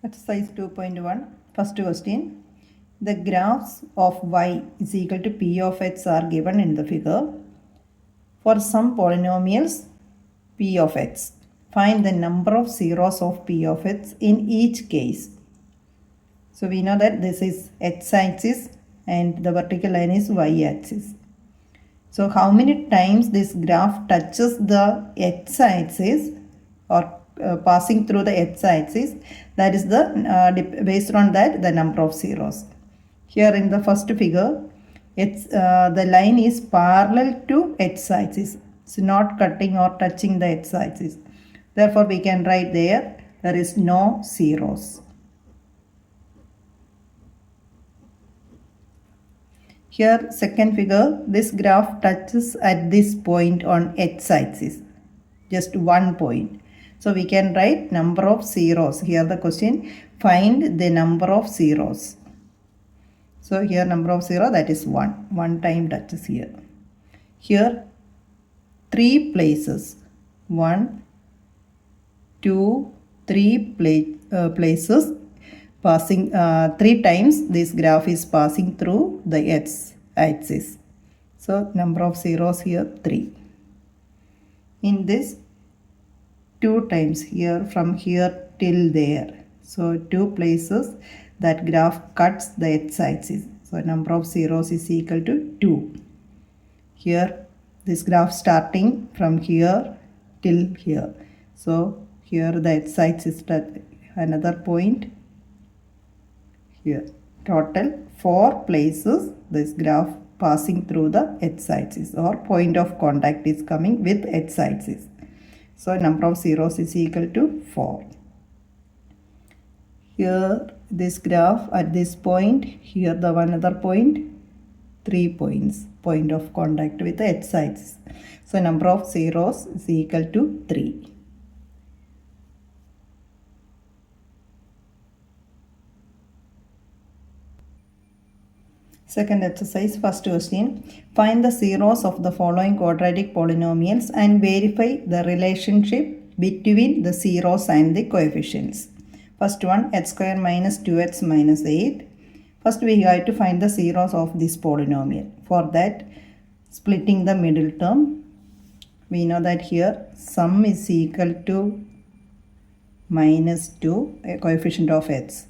Exercise 2.1. First question. The graphs of y is equal to p of x are given in the figure. For some polynomials p of x, find the number of zeros of p of x in each case. So we know that this is x-axis and the vertical line is y-axis. So how many times this graph touches the x-axis or passing through the x-axis, that is the based on that the number of zeros. Here in the first figure, the line is parallel to x-axis. It's not cutting or touching the x-axis. Therefore, we can write there is no zeros. Here, second figure, this graph touches at this point on x-axis, just one point. So we can write number of zeros. Here the question, find the number of zeros. So here number of zero, that is 1. 1 time touches here. Here 3 places. 1, 2, 3 places passing 3 times this graph is passing through the x-axis. So number of zeros here 3. In this 2 times here from here till there. So 2 places that graph cuts the x-axis. So number of zeros is equal to 2. Here this graph starting from here till here. So here the x-axis another point here. Total 4 places this graph passing through the x-axis or point of contact is coming with x-axis. So number of zeros is equal to 4. Here this graph at this point, here the one other point, 3 points, point of contact with the x-axis. So number of zeros is equal to 3. Second exercise, first question. Find the zeros of the following quadratic polynomials and verify the relationship between the zeros and the coefficients. First one, x square minus 2x minus 8. First we have to find the zeros of this polynomial. For that, splitting the middle term, we know that here sum is equal to minus 2, a coefficient of x.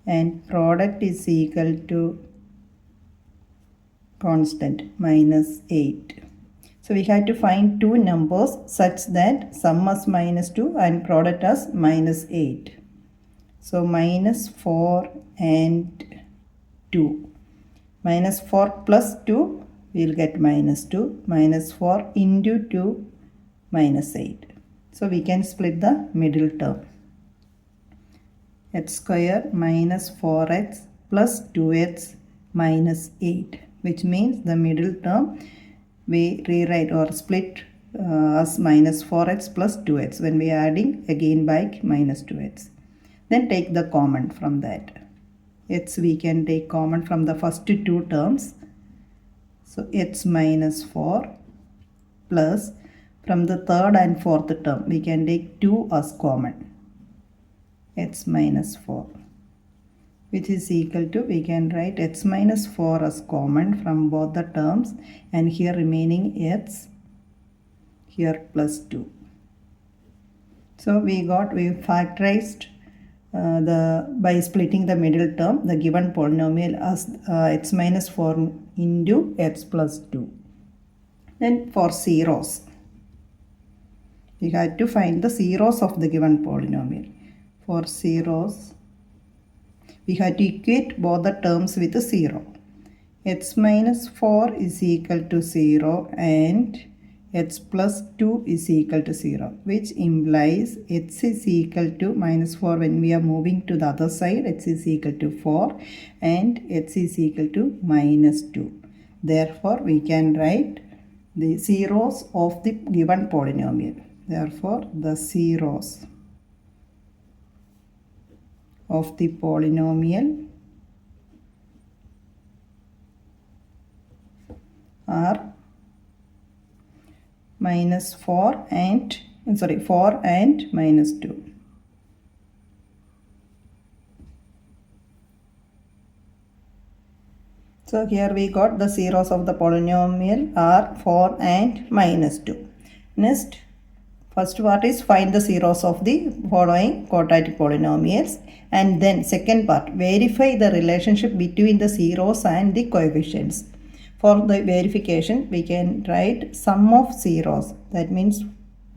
And product is equal to constant minus 8. So we have to find two numbers such that sum is minus 2 and product is minus 8. So minus 4 and 2. Minus 4 plus 2 we will get minus 2. Minus 4 into 2 minus 8. So we can split the middle term. X square minus 4x plus 2x minus 8, which means the middle term we rewrite or split as minus 4x plus 2x when we are adding again by minus 2x. Then take the common from that. X we can take common from the first two terms. So x minus 4 plus from the third and fourth term we can take 2 as common. X minus 4, which is equal to, we can write x minus 4 as common from both the terms and here remaining x, here plus 2. So we factorized by splitting the middle term the given polynomial as x minus 4 into x plus 2. Then for zeros, we had to find the zeros of the given polynomial. For zeros, we have to equate both the terms with 0. X minus 4 is equal to 0 and x plus 2 is equal to 0, which implies x is equal to minus 4 when we are moving to the other side, x is equal to 4 and x is equal to minus 2. Therefore, we can write the zeros of the given polynomial. Therefore, the zeros of the polynomial are minus 4 and minus 2. So here we got the zeros of the polynomial are 4 and minus 2. Next, first part is find the zeros of the following quadratic polynomials, and then second part, verify the relationship between the zeros and the coefficients. For the verification, we can write sum of zeros, that means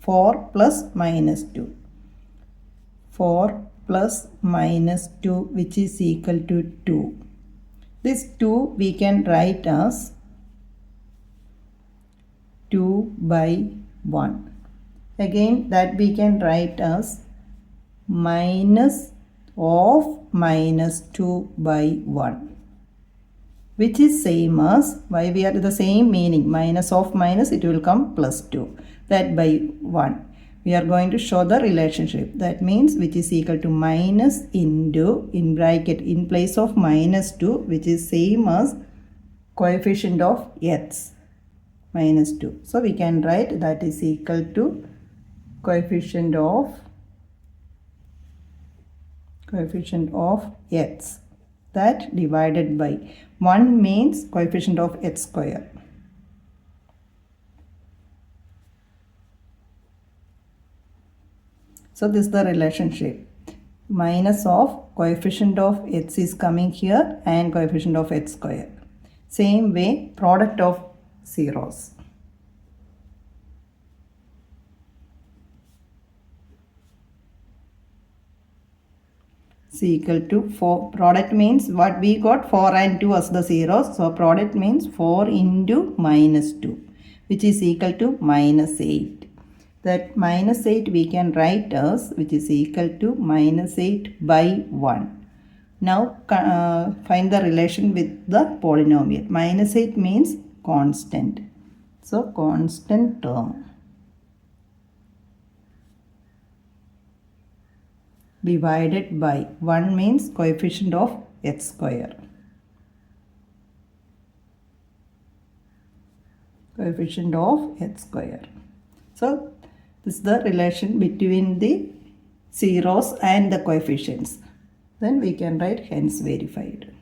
4 plus minus 2. 4 plus minus 2, which is equal to 2. This 2 we can write as 2 by 1. Again, that we can write as minus of minus 2 by 1, which is same as, why we are the same meaning, minus of minus, it will come plus 2, that by 1. We are going to show the relationship, that means which is equal to minus into, in bracket, in place of minus 2, which is same as coefficient of x, minus 2. So we can write that is equal to coefficient of x, that divided by 1 means coefficient of x square. So this is the relationship. Minus of coefficient of x is coming here and coefficient of x square. Same way, product of zeros. Is equal to 4. Product means what we got, 4 and 2 as the zeros. So product means 4 into minus 2, which is equal to minus 8. That minus 8 we can write as, which is equal to minus 8 by 1. Now find the relation with the polynomial. Minus 8 means constant. So constant term divided by 1 means coefficient of x square. Coefficient of x square. So this is the relation between the zeros and the coefficients. Then we can write hence verified.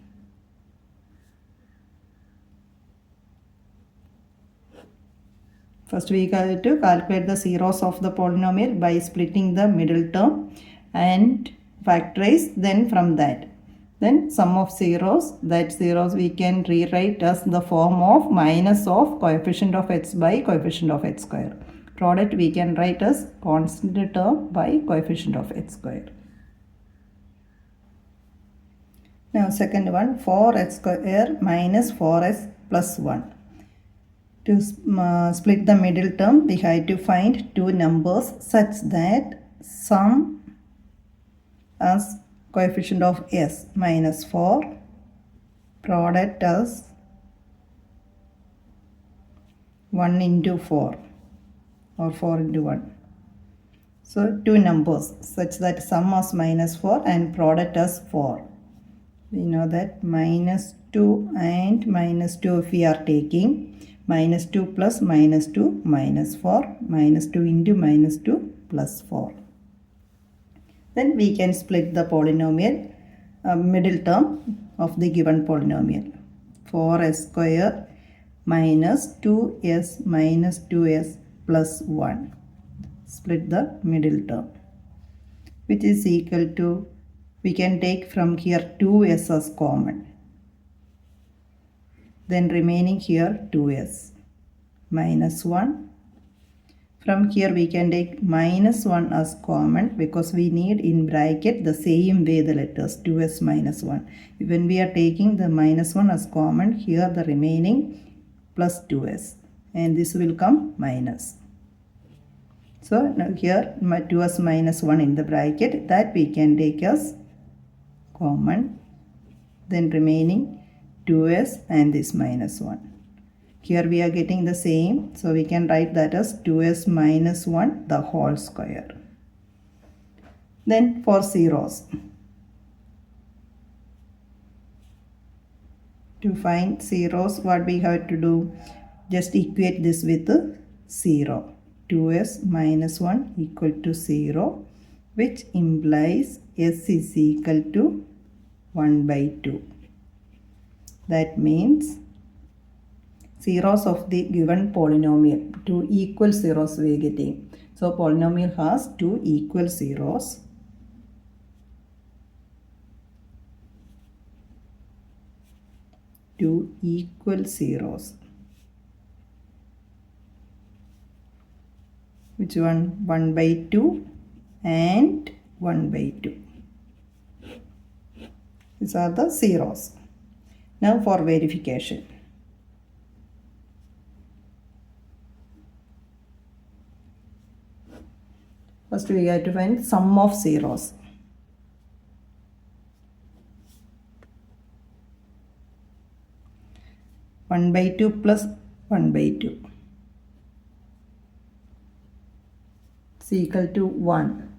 First we have to calculate the zeros of the polynomial by splitting the middle term and factorize, then from that. Then sum of zeros, that zeros we can rewrite as the form of minus of coefficient of x by coefficient of x square. Product we can write as constant term by coefficient of x square. Now second one, 4x square minus 4x plus 1. To split the middle term, we have to find two numbers such that sum as coefficient of s minus 4, product as 1 into 4 or 4 into 1. So two numbers such that sum as minus 4 and product as 4. We know that minus 2 and minus 2 if we are taking, minus 2 plus minus 2 minus 4, minus 2 into minus 2 plus 4. Then we can split the polynomial middle term of the given polynomial. 4s square minus 2s minus 2s plus 1. Split the middle term, which is equal to, we can take from here 2s as common. Then remaining here 2s minus 1. From here we can take minus 1 as common because we need in bracket the same way the letters 2s minus 1. When we are taking the minus 1 as common, here the remaining plus 2s and this will come minus. So now here 2s minus 1 in the bracket, that we can take as common. Then remaining 2s and this minus 1. Here we are getting the same, so we can write that as 2s minus 1 the whole square. Then for zeros, to find zeros, what we have to do, just equate this with 0. 2s minus 1 equal to 0, which implies s is equal to 1 by 2. That means zeros of the given polynomial, two equal zeros we are getting. So polynomial has two equal zeros. Two equal zeros. Which one? 1 by 2 and 1 by 2. These are the zeros. Now for verification. First we have to find sum of zeros. One by 2 plus 1 by 2 is equal to 1.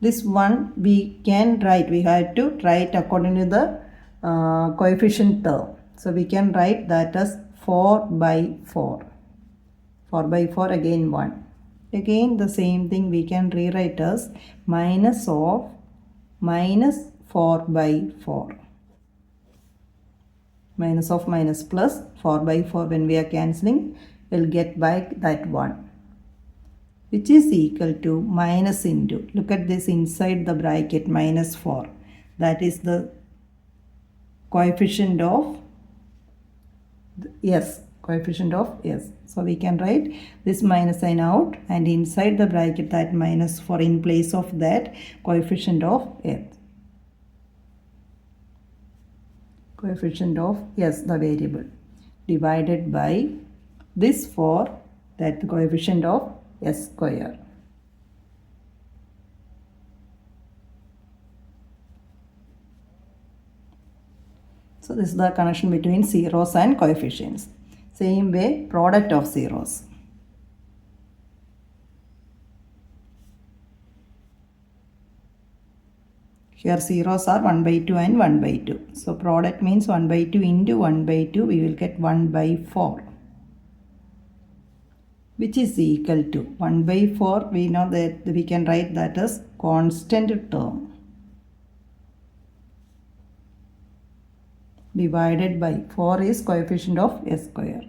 This 1 we can write, we have to write according to the coefficient term. So we can write that as 4 by 4. 4 by 4 again 1. Again the same thing we can rewrite as minus of minus 4 by 4. Minus of minus plus 4 by 4, when we are cancelling, we'll get back that 1. Which is equal to minus into, look at this inside the bracket, minus 4. That is the coefficient of s. Coefficient of s. So we can write this minus sign out and inside the bracket that minus 4 in place of that coefficient of s. Coefficient of s, the variable, divided by this 4, that the coefficient of s square. So this is the connection between zeros and coefficients. Same way, product of zeros. Here zeros are 1 by 2 and 1 by 2. So product means 1 by 2 into 1 by 2, we will get 1 by 4. Which is equal to 1 by 4, we know that we can write that as constant term. Divided by 4 is coefficient of s square.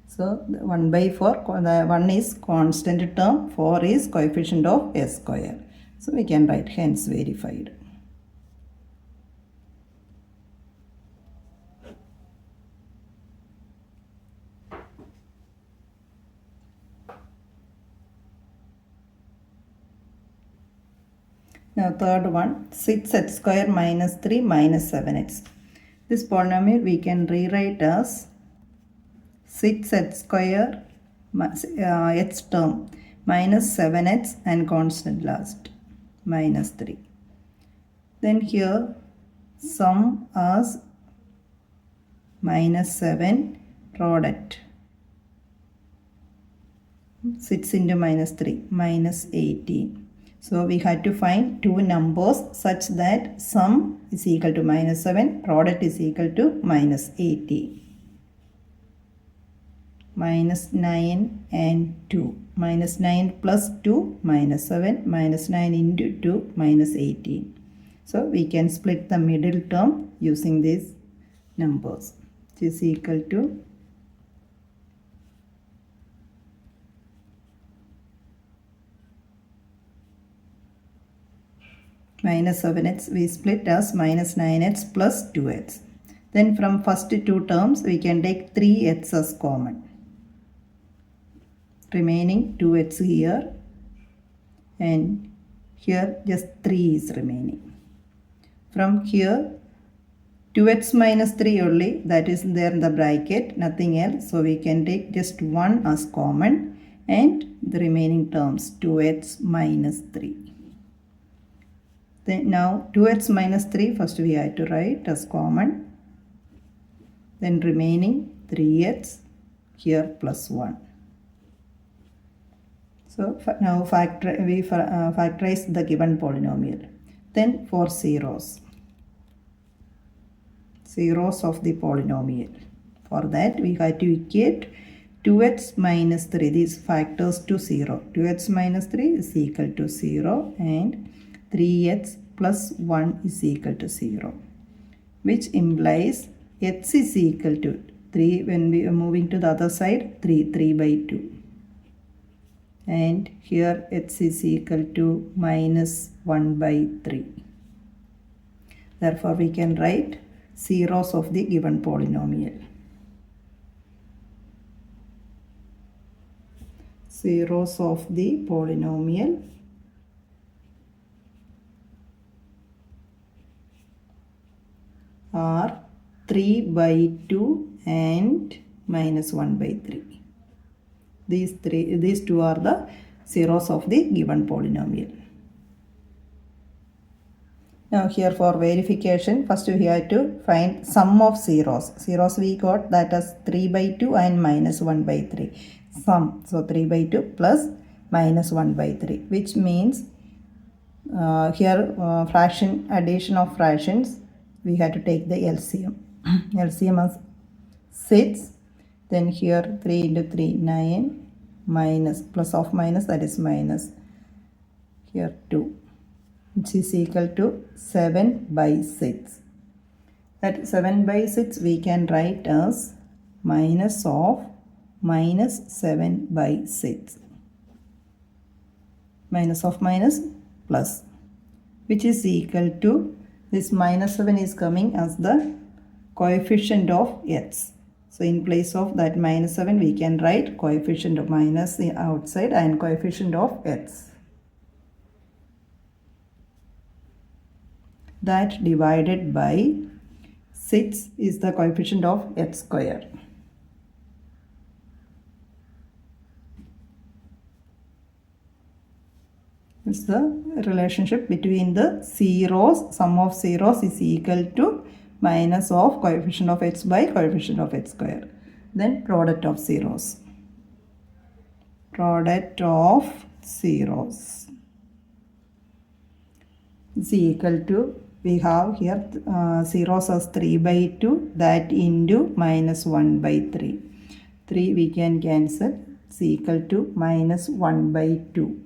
So 1 by 4, the 1 is constant term, 4 is coefficient of s square. So we can write hence verified. Now third one, 6x square minus 3 minus 7x. This polynomial we can rewrite as 6x square x term minus 7x and constant last minus 3. Then here sum as minus 7 product 6 into minus 3 minus 18. So we had to find two numbers such that sum is equal to minus 7, product is equal to minus 18. Minus 9 and 2. Minus 9 plus 2 minus 7. Minus 9 into 2 minus 18. So we can split the middle term using these numbers. Which is equal to minus 7x we split as minus 9x plus 2x. Then from first two terms we can take 3x as common. Remaining 2x here and here just 3 is remaining. From here 2x minus 3 only, that is there in the bracket, nothing else. So we can take just 1 as common and the remaining terms 2x minus 3. Then now 2x minus 3 first we have to write as common. Then remaining 3x here plus 1. So now we factorize the given polynomial. Then for zeros. Zeros of the polynomial. For that we have to equate 2x minus 3, these factors to 0. 2x minus 3 is equal to 0 and 3x plus 1 is equal to 0, which implies x is equal to 3 when we are moving to the other side, 3 by 2. And here x is equal to minus 1 by 3. Therefore, we can write zeros of the given polynomial. Zeros of the polynomial are 3 by 2 and minus 1 by 3. These two are the zeros of the given polynomial. Now here for verification, first we have to find sum of zeros. Zeros we got, that is 3 by 2 and minus 1 by 3. Sum, so 3 by 2 plus minus 1 by 3, which means here fraction, addition of fractions, we have to take the LCM. LCM as 6. Then here 3 into 3, 9, minus, plus of minus, that is minus. Here 2, which is equal to 7 by 6. That 7 by 6 we can write as minus of minus 7 by 6. Minus of minus plus, which is equal to, this minus 7 is coming as the coefficient of x. So in place of that minus 7, we can write coefficient of minus the outside and coefficient of x. That divided by 6 is the coefficient of x square. It's the relationship between the zeros. Sum of zeros is equal to minus of coefficient of x by coefficient of x square. Then product of zeros. Product of zeros is equal to, we have here zeros as 3 by 2, that into minus 1 by 3. 3 we can cancel, it's equal to minus 1 by 2.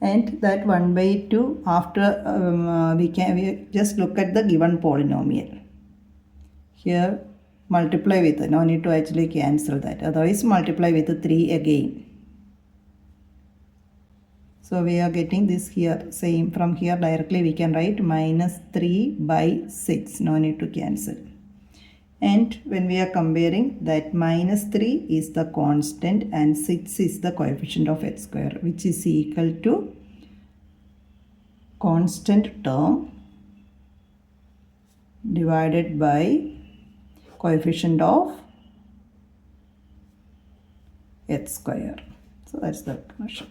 And that 1 by 2, after we just look at the given polynomial. Here multiply with, no need to actually cancel that, otherwise multiply with 3 again. So we are getting this here, same, from here directly we can write minus 3 by 6, no need to cancel. And when we are comparing, that minus 3 is the constant and 6 is the coefficient of x square, which is equal to constant term divided by coefficient of x square. So that's the equation.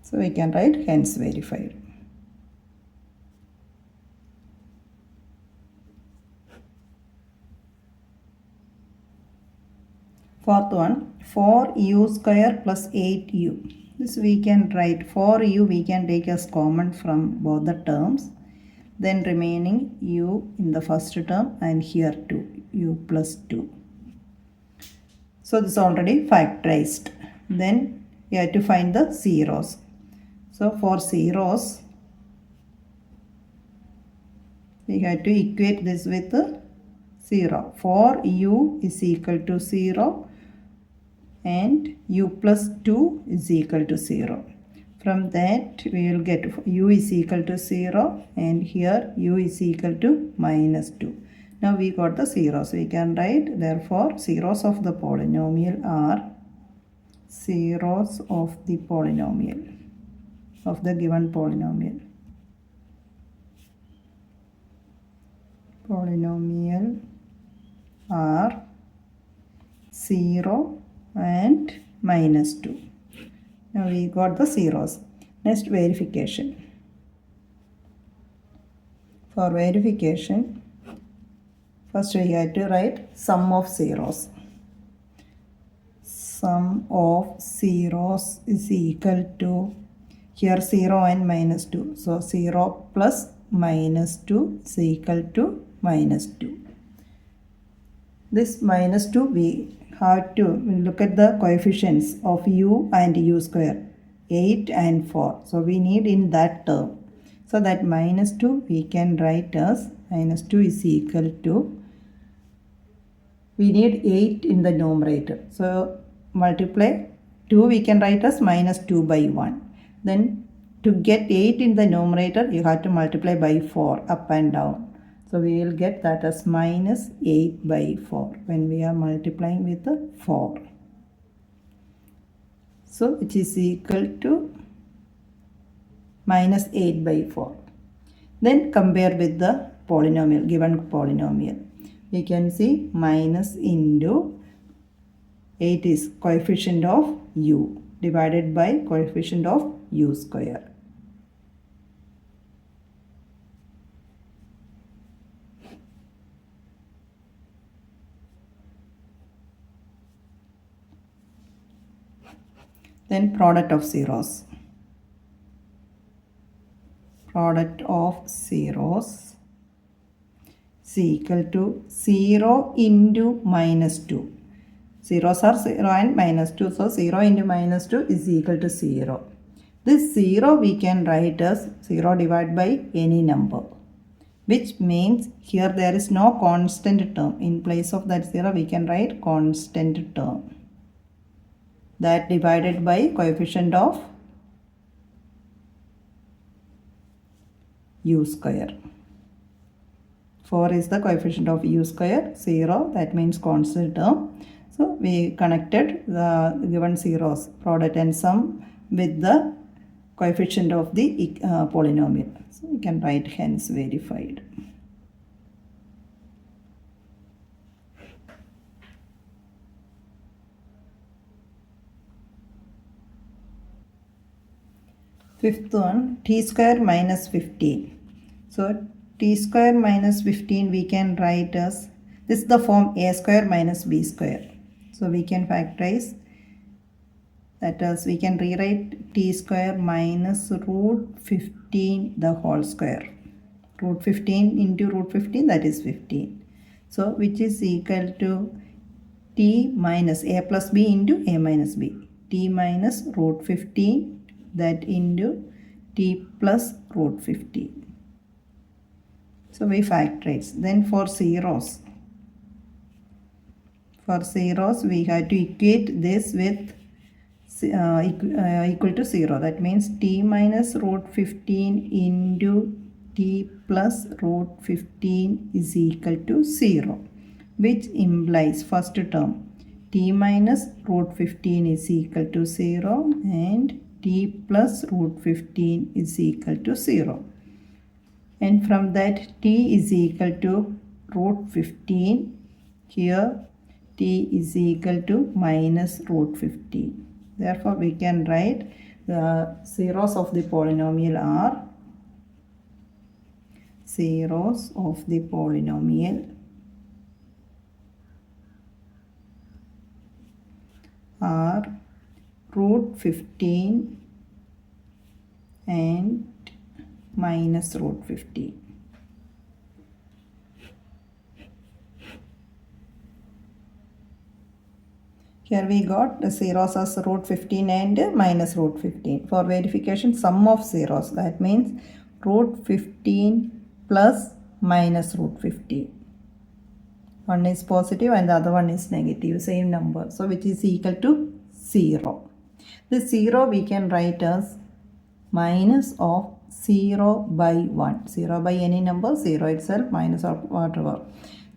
So we can write hence verified. Fourth one, 4u square plus 8u. This we can write, 4u we can take as common from both the terms. Then remaining u in the first term and here 2, u plus 2. So this is already factorized. Then you have to find the zeros. So for zeros, we have to equate this with 0. For u is equal to 0 and u plus 2 is equal to 0. From that we will get u is equal to 0 and here u is equal to minus 2. Now we got the zeros. We can write, therefore zeros of the polynomial are zeros of the polynomial, of the given polynomial. Polynomial are 0 and minus 2. Now we got the zeros. Next, verification. For verification, first we have to write sum of zeros. Sum of zeros is equal to, here 0 and minus 2. So 0 plus minus 2 is equal to minus 2. This minus 2 we have to look at the coefficients of u and u square, 8 and 4. So we need in that term. So that minus 2 we can write as minus 2 is equal to, we need 8 in the numerator. So multiply 2 we can write as minus 2 by 1. Then to get 8 in the numerator you have to multiply by 4 up and down. So we will get that as minus 8 by 4 when we are multiplying with the 4. So it is equal to minus 8 by 4. Then compare with the polynomial, given polynomial. We can see minus into 8 is coefficient of u divided by coefficient of u square. Then product of zeros. Product of zeros is equal to 0 into minus 2. Zeros are 0 and minus 2. So 0 into minus 2 is equal to 0. This 0 we can write as 0 divided by any number, which means here there is no constant term. In place of that 0 we can write constant term, that divided by coefficient of u square. 4 is the coefficient of u square, 0 that means constant term. So we connected the given zeros, product and sum, with the coefficient of the polynomial. So we can write hence verified. Fifth one, t square minus 15. So t square minus 15 we can write as, this is the form a square minus b square. So we can factorize, that is we can rewrite t square minus root 15 the whole square. Root 15 into root 15, that is 15. So which is equal to t minus a plus b into a minus b. T minus root 15, that into t plus root 15. So we factorize. Then for zeros, we have to equate this with equal to 0. That means t minus root 15 into t plus root 15 is equal to 0, which implies first term t minus root 15 is equal to 0 and t plus root 15 is equal to 0. And from that t is equal to root 15. Here t is equal to minus root 15. Therefore we can write the zeros of the polynomial are, zeros of the polynomial are root 15 and minus root 15. Here we got the zeros as root 15 and minus root 15. For verification, sum of zeros, that means root 15 plus minus root 15. One is positive and the other one is negative, same number. So which is equal to 0. This 0 we can write as minus of 0 by 1. 0 by any number, 0 itself, minus of whatever.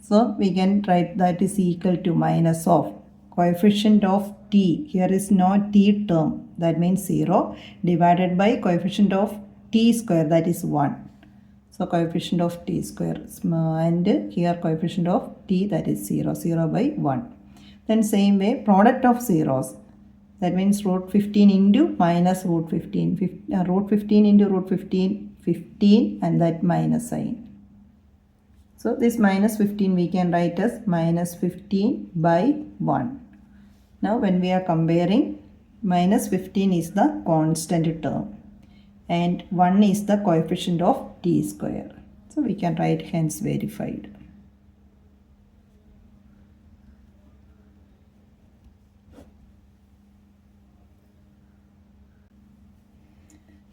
So we can write that is equal to minus of coefficient of t. Here is no t term, that means 0, divided by coefficient of t square, that is 1. So coefficient of t square, and here coefficient of t, that is 0, 0 by 1. Then same way, product of zeros, that means root 15 into minus root 15. Root 15 into root 15, 15, and that minus sign. So this minus 15 we can write as minus 15 by 1. Now when we are comparing, minus 15 is the constant term and 1 is the coefficient of t square. So we can write hence verified.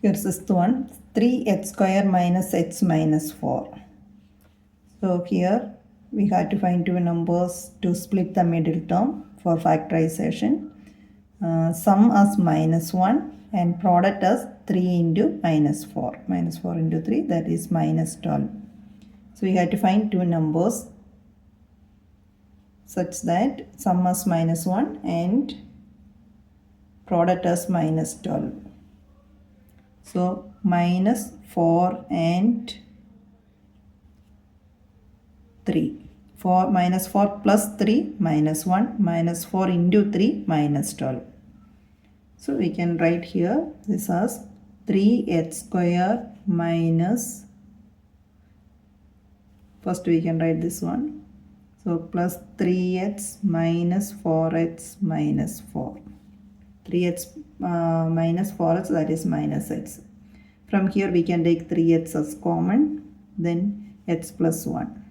Here sixth one, 3h square minus h minus 4. So here we have to find two numbers to split the middle term for factorization. Sum as minus 1 and product as 3 into minus 4. Minus 4 into 3, that is minus 12. So we have to find two numbers such that sum as minus 1 and product as minus 12. So minus 4 and 3. 4 minus 4 plus 3 minus 1 minus 4 into 3 minus 12. So we can write here this as 3h square minus, first we can write this one. So plus 3h minus 4h minus 4. 3h minus 4h, that is minus h. From here we can take 3h as common, then h plus 1.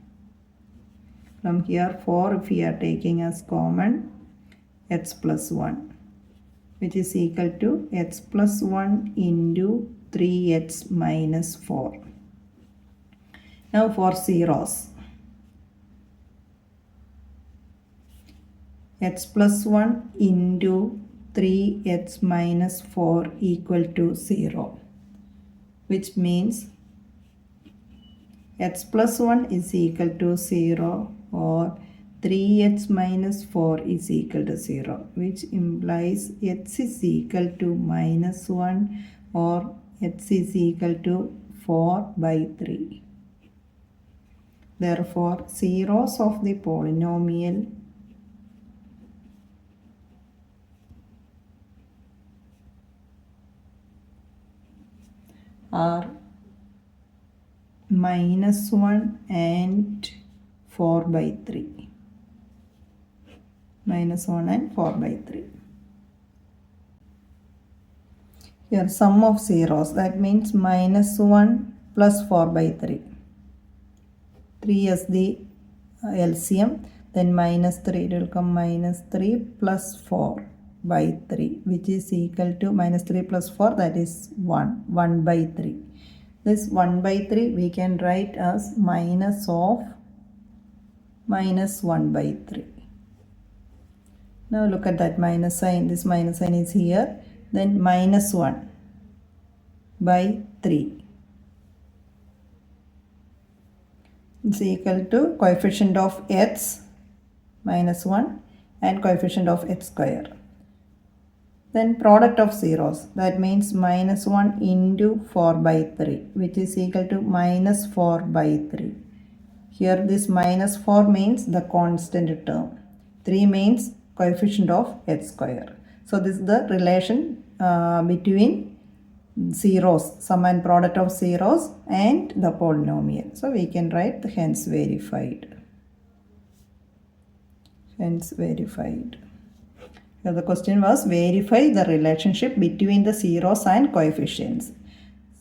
From here 4 if we are taking as common, h plus 1, which is equal to h plus 1 into 3h minus 4. Now for zeros, h plus 1 into 3h minus 4 equal to 0, which means h plus 1 is equal to 0 or 3h minus 4 is equal to 0, which implies h is equal to minus 1 or h is equal to 4 by 3. Therefore, zeros of the polynomial are minus 1 and 4 by 3. Minus 1 and 4 by 3. Here sum of zeros, that means minus 1 plus 4 by 3. 3 is the LCM, then minus 3, it will come minus 3 plus 4 by 3, which is equal to minus 3 plus 4, that is 1 by 3. This 1 by 3 we can write as minus of minus 1 by 3. Now look at that minus sign, this minus sign is here, then minus 1 by 3 is equal to coefficient of h minus 1 and coefficient of h square. Then product of zeros, that means minus 1 into 4 by 3, which is equal to minus 4 by 3. Here this minus 4 means the constant term. 3 means coefficient of h square. So this is the relation between zeros, sum and product of zeros and the polynomial. So we can write hence verified. Hence verified. Now the question was verify the relationship between the zeros and coefficients.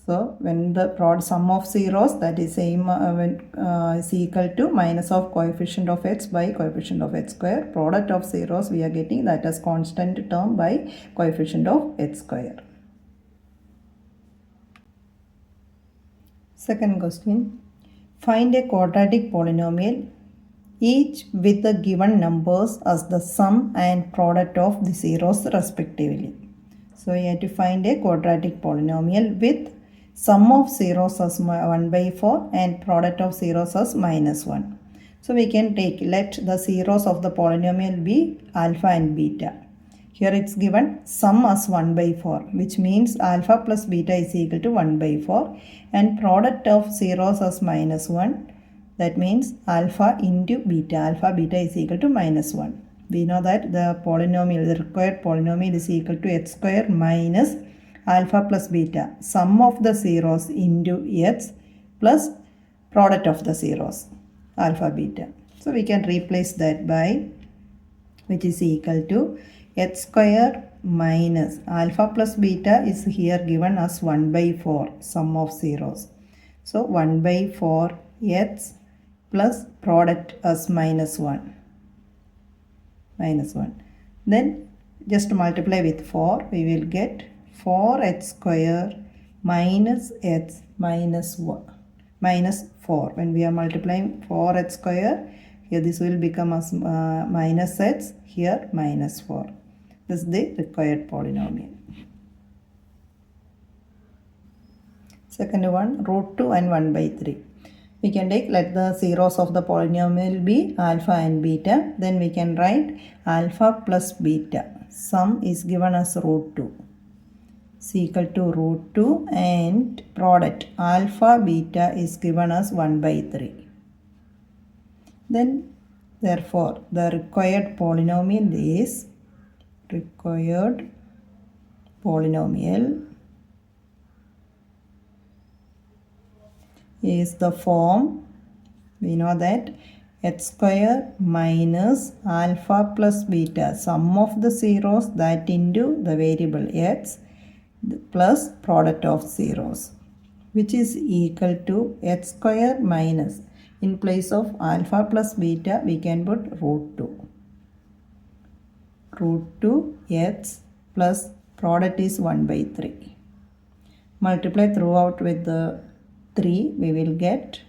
So when the sum of zeros, that is same is equal to minus of coefficient of h by coefficient of h square. Product of zeros we are getting that as constant term by coefficient of h square. Second question, find a quadratic polynomial each with the given numbers as the sum and product of the zeros respectively. So you have to find a quadratic polynomial with sum of zeros as 1 by 4 and product of zeros as minus 1. So we can let the zeros of the polynomial be alpha and beta. Here it's given sum as 1 by 4, which means alpha plus beta is equal to 1 by 4 and product of zeros as minus 1. That means alpha into beta. Alpha beta is equal to minus 1. We know that the polynomial, the required polynomial is equal to h square minus alpha plus beta. Sum of the zeros into h plus product of the zeros, alpha beta. So we can replace that by, which is equal to h square minus alpha plus beta is here given as 1 by 4, sum of zeros. So 1 by 4 h plus product as minus 1. Then just multiply with 4, we will get 4h square minus x minus 1 minus 4. When we are multiplying 4x square, here this will become as minus x, here minus 4. This is the required polynomial. Second one, root 2 and 1 by 3. We can take, let the zeros of the polynomial be alpha and beta. Then we can write alpha plus beta. Sum is given as root 2. Is equal to root 2 and product alpha beta is given as 1 by 3. Then therefore the required polynomial is the form, we know that x square minus alpha plus beta, sum of the zeros that into the variable x plus product of zeros, which is equal to x square minus, in place of alpha plus beta we can put root 2 x plus product is 1 by 3. Multiply throughout with the 3, we will get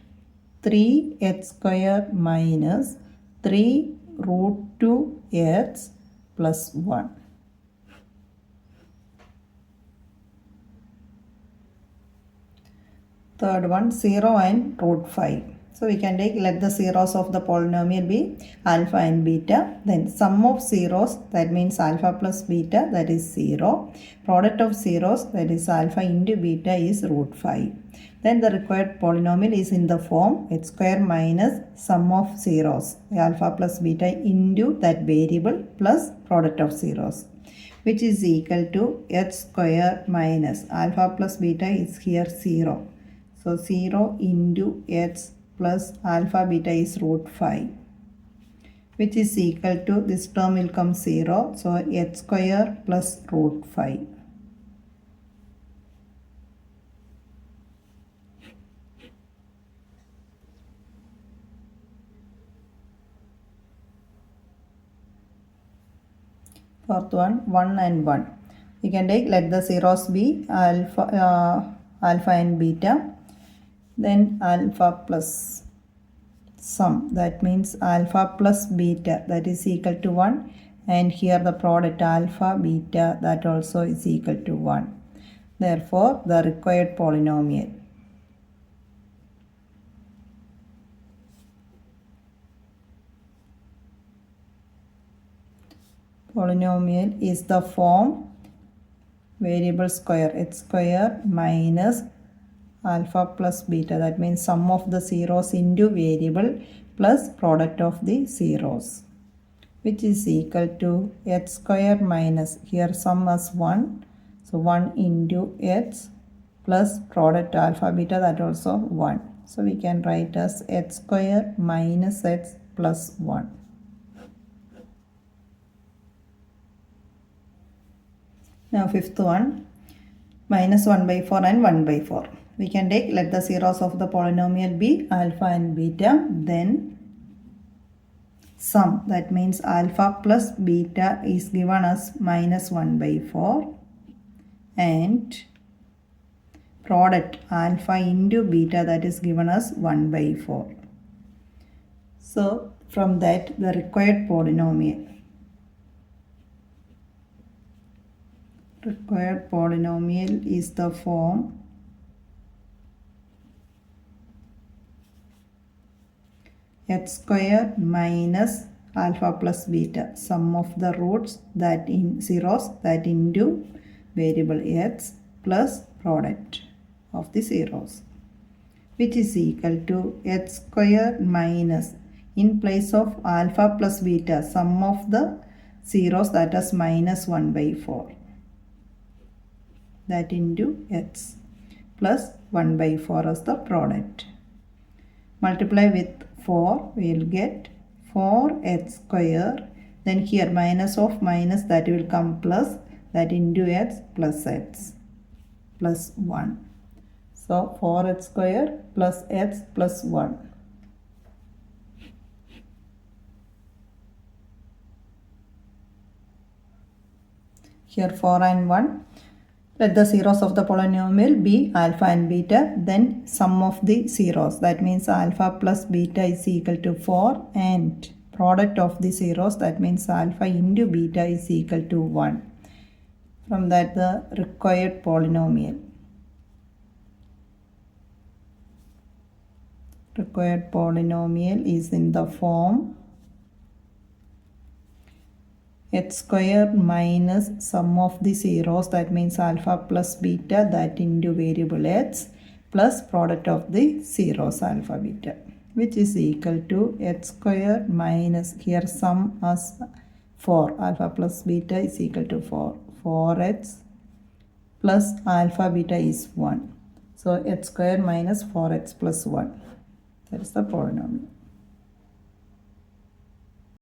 3x square minus 3 root 2x plus 1. Third one, 0 and root 5. So we can take, let the zeros of the polynomial be alpha and beta. Then sum of zeros, that means alpha plus beta, that is 0. Product of zeros, that is alpha into beta, is root 5. Then the required polynomial is in the form x square minus sum of zeros, alpha plus beta into that variable plus product of zeros, which is equal to x square minus alpha plus beta is here 0. So 0 into x plus alpha beta is root 5, which is equal to, this term will come 0. So x square plus root 5. Fourth one, 1 and 1. We can take, let the zeros be alpha and beta. Then alpha plus sum, that means alpha plus beta, that is equal to 1, and here the product alpha beta, that also is equal to 1. Therefore the required polynomial is the form variable square x square minus alpha plus beta, that means sum of the zeros into variable plus product of the zeros, which is equal to x square minus, here sum as 1, so 1 into x plus product alpha beta, that also 1. So we can write as x square minus x plus 1. Now fifth one, minus 1 by 4 and 1 by 4. We can take, let the zeros of the polynomial be alpha and beta. Then sum, that means alpha plus beta is given as minus 1 by 4. And product alpha into beta, that is given as 1 by 4. So from that the required polynomial is the form x square minus alpha plus beta, sum of the roots that in zeros that into variable x plus product of the zeros, which is equal to x square minus, in place of alpha plus beta, sum of the zeros, that is minus 1 by 4, that into x plus 1 by 4 as the product. Multiply with 4, we will get 4x square, then here minus of minus, that will come plus, that into x plus 1. So 4x square plus x plus 1. Here 4 and 1. Let the zeros of the polynomial be alpha and beta. Then sum of the zeros. That means alpha plus beta is equal to 4. And product of the zeros. That means alpha into beta is equal to 1. From that the required polynomial. Required polynomial is in the form x square minus sum of the zeros, that means alpha plus beta, that into variable x, plus product of the zeros alpha beta, which is equal to x square minus, here sum as 4, alpha plus beta is equal to 4, 4x plus alpha beta is 1. So x square minus 4x plus 1. That is the polynomial.